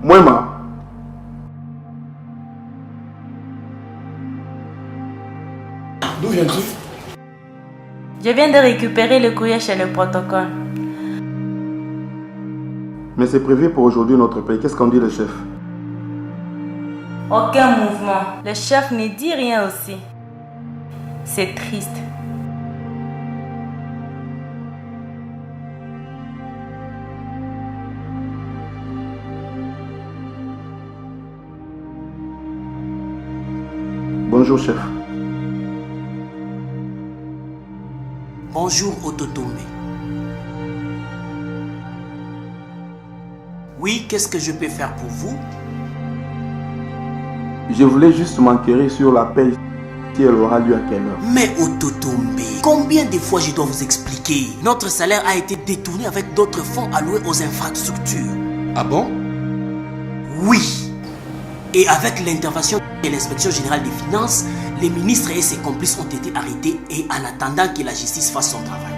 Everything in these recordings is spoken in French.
Moi, ma. D'où viens-tu? Je viens de récupérer le courrier chez le protocole. Mais c'est prévu pour aujourd'hui notre pays. Qu'est-ce qu'en dit le chef? Aucun mouvement. Le chef ne dit rien aussi. C'est triste. Bonjour, chef. Bonjour, Ototombe. Oui, qu'est-ce que je peux faire pour vous? Je voulais juste m'enquérir sur la paix, si elle aura lieu à quelle heure. Mais Ototombe, combien de fois je dois vous expliquer? Notre salaire a été détourné avec d'autres fonds alloués aux infrastructures. Ah bon? Oui. Et avec l'intervention de l'inspection générale des finances, les ministres et ses complices ont été arrêtés et en attendant que la justice fasse son travail.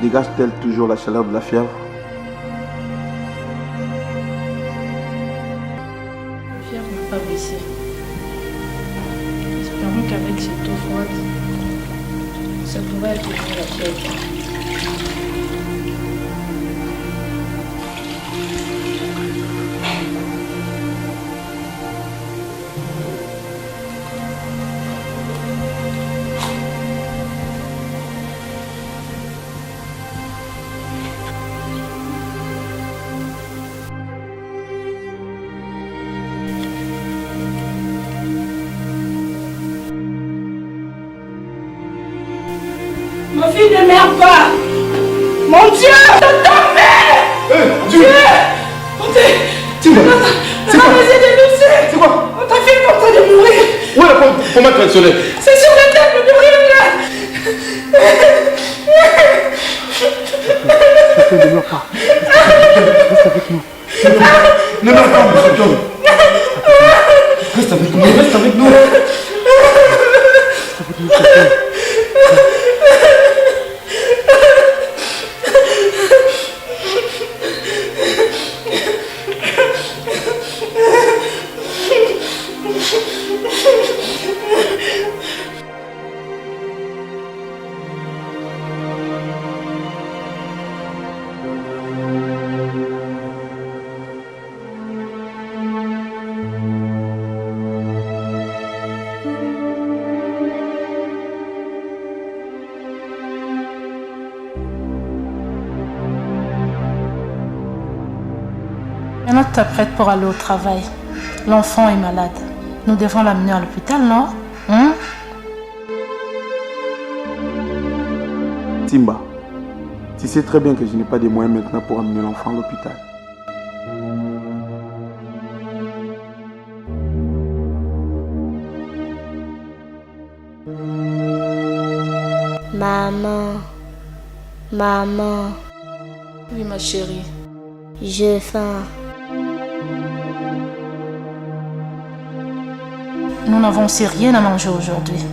Dégage-t-elle toujours la chaleur de la fièvre? La fièvre n'a pas baissé. Espérons qu'avec cette eau froide, ça pourrait être la fièvre. Ma fille ne meurt pas. Mon Dieu, Dieu! on t'est... C'est quoi? C'est quoi? C'est quoi? Ta fille est en train de mourir. Où est la pomme? Comment traditionnelle? C'est sur la table de rien là. Ne meurs pas. Reste avec nous. Ne meurs pas, monsieur John. Reste avec nous. Reste avec nous. Reste avec nous, s'il te plaît. Maintenant, tu es prête pour aller au travail. L'enfant est malade. Nous devons l'amener à l'hôpital, non? Simba, tu sais très bien que je n'ai pas de moyens maintenant pour amener l'enfant à l'hôpital. Maman, maman, Oui, ma chérie. j'ai faim. Nous n'avons aussi rien à manger aujourd'hui.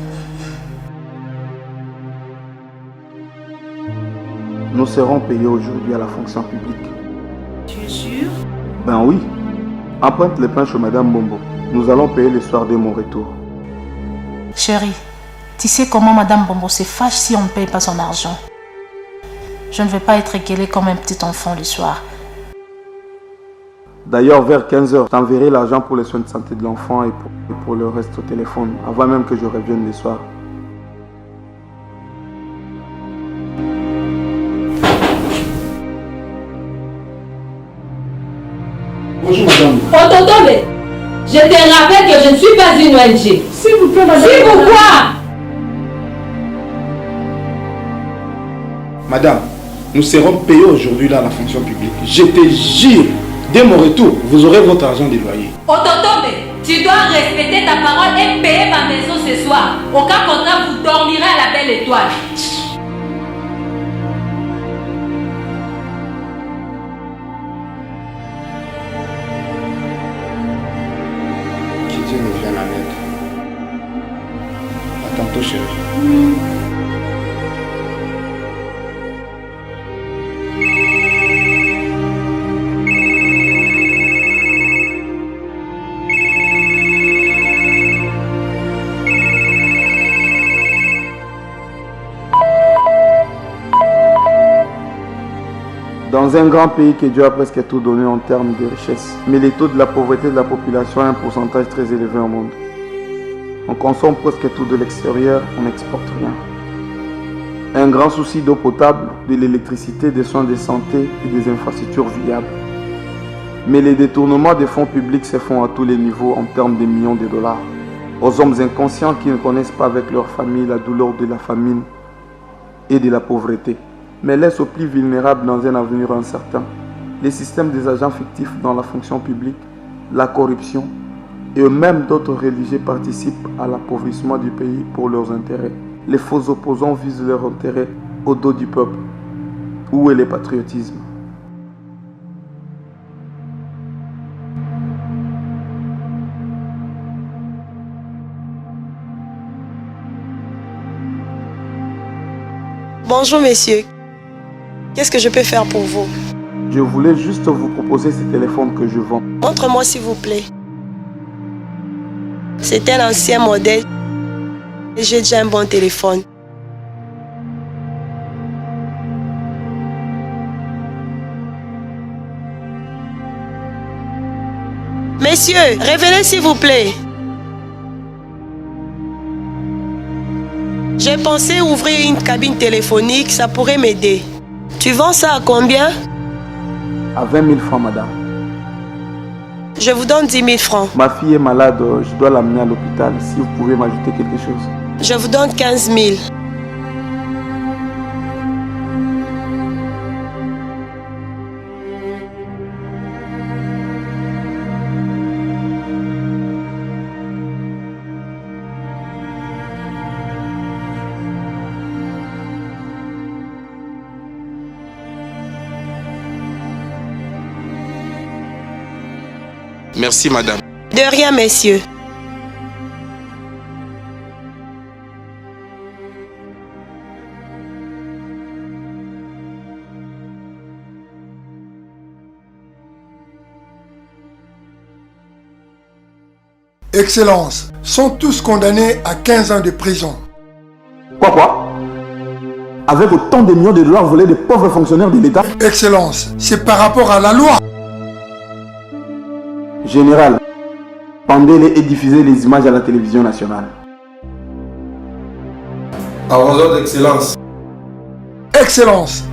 Nous serons payés aujourd'hui à la fonction publique. Tu es sûr? Ben oui. Emprunte les pains chez Madame Bombo. Nous allons payer le soir de mon retour. Chérie, tu sais comment Madame Bombo se fâche si on ne paye pas son argent. Je ne vais pas être gueulée comme un petit enfant le soir. D'ailleurs, vers 15h, je t'enverrai l'argent pour les soins de santé de l'enfant et pour le reste au téléphone, avant même que je revienne le soir. Bonjour madame. Oh tonton, Je te rappelle que je ne suis pas une ONG. S'il vous plaît, madame. C'est pourquoi? Madame, nous serons payés aujourd'hui là à la fonction publique. Je te jure, dès mon retour, vous aurez votre argent des loyers. Ototombe, tu dois respecter ta parole et payer ma maison ce soir. Aucun contrat, vous dormirez à la belle étoile. Que Dieu nous vienne en aide. À tantôt, chérie. Dans un grand pays que Dieu a presque tout donné en termes de richesse, mais les taux de la pauvreté de la population a un pourcentage très élevé au monde. On consomme presque tout de l'extérieur, on n'exporte rien. Un grand souci d'eau potable, de l'électricité, des soins de santé et des infrastructures viables. Mais les détournements des fonds publics se font à tous les niveaux en termes de millions de dollars. Aux hommes inconscients qui ne connaissent pas avec leur famille la douleur de la famine et de la pauvreté, mais laissent aux plus vulnérables dans un avenir incertain. Les systèmes des agents fictifs dans la fonction publique, la corruption et eux-mêmes d'autres religieux participent à l'appauvrissement du pays pour leurs intérêts. Les faux opposants visent leurs intérêts au dos du peuple. Où est le patriotisme? Bonjour messieurs, qu'est-ce que je peux faire pour vous? Je voulais juste vous proposer ce téléphone que je vends. Montre-moi s'il vous plaît. C'est un ancien modèle et j'ai déjà un bon téléphone. Messieurs, revenez s'il vous plaît. J'ai pensé ouvrir une cabine téléphonique, ça pourrait m'aider. Tu vends ça à combien? À 20 000 francs, madame. Je vous donne 10 000 francs. Ma fille est malade, je dois l'amener à l'hôpital. Si vous pouvez m'ajouter quelque chose. Je vous donne 15 000. Merci, madame. De rien, messieurs. Excellence, sont tous condamnés à 15 ans de prison. Quoi? Avec autant de millions de dollars volés des pauvres fonctionnaires de l'État? Excellence, c'est par rapport à la loi. Général, pendez-les et diffusez les images à la télévision nationale. À vos ordres, Excellence. Excellence,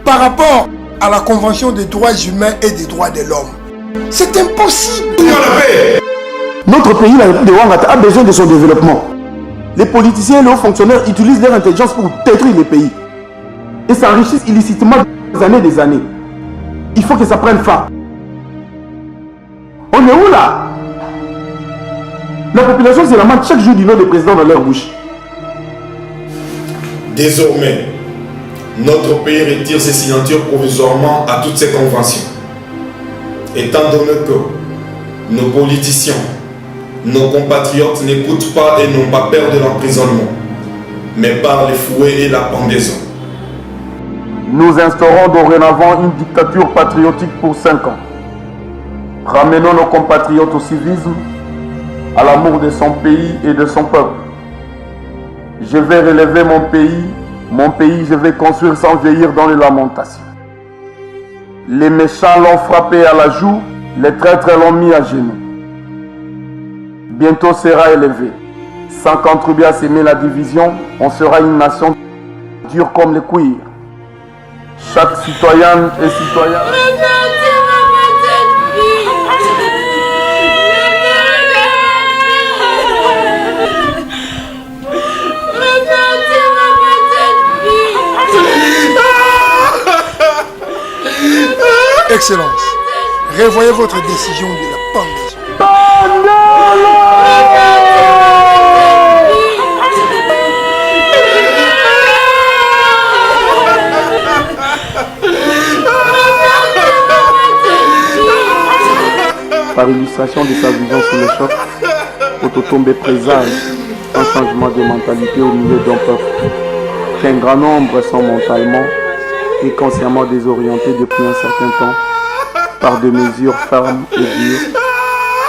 par rapport à la Convention des droits humains et des droits de l'homme, c'est impossible. Notre pays, la République de Ouangata, a besoin de son développement. Les politiciens et les hauts fonctionnaires utilisent leur intelligence pour détruire les pays et s'enrichissent illicitement des années. Il faut que ça prenne fin. On est où là? La population se lamente chaque jour du nom du président dans leur bouche. Désormais, notre pays retire ses signatures provisoirement à toutes ces conventions. Étant donné que nos politiciens, nos compatriotes n'écoutent pas et n'ont pas peur de l'emprisonnement, mais par les fouets et la pendaison. Nous instaurons dorénavant une dictature patriotique pour 5 ans. Ramenons nos compatriotes au civisme, à l'amour de son pays et de son peuple. Je vais relever mon pays je vais construire sans vieillir dans les lamentations. Les méchants l'ont frappé à la joue, les traîtres l'ont mis à genoux. Bientôt sera élevé. Sans contribuer à s'aimer la division, on sera une nation dure comme les cuirs. Chaque citoyenne et citoyen... Excellence, revoyez votre décision de la pendaison. Par illustration de sa vision sous le choc, Ototombe présage un changement de mentalité au milieu d'un peuple, qu'un grand nombre sont mentalement et consciemment désorientés depuis un certain temps par des mesures fermes et dures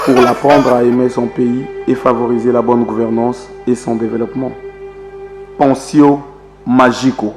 pour l'apprendre à aimer son pays et favoriser la bonne gouvernance et son développement. Pensio Magico.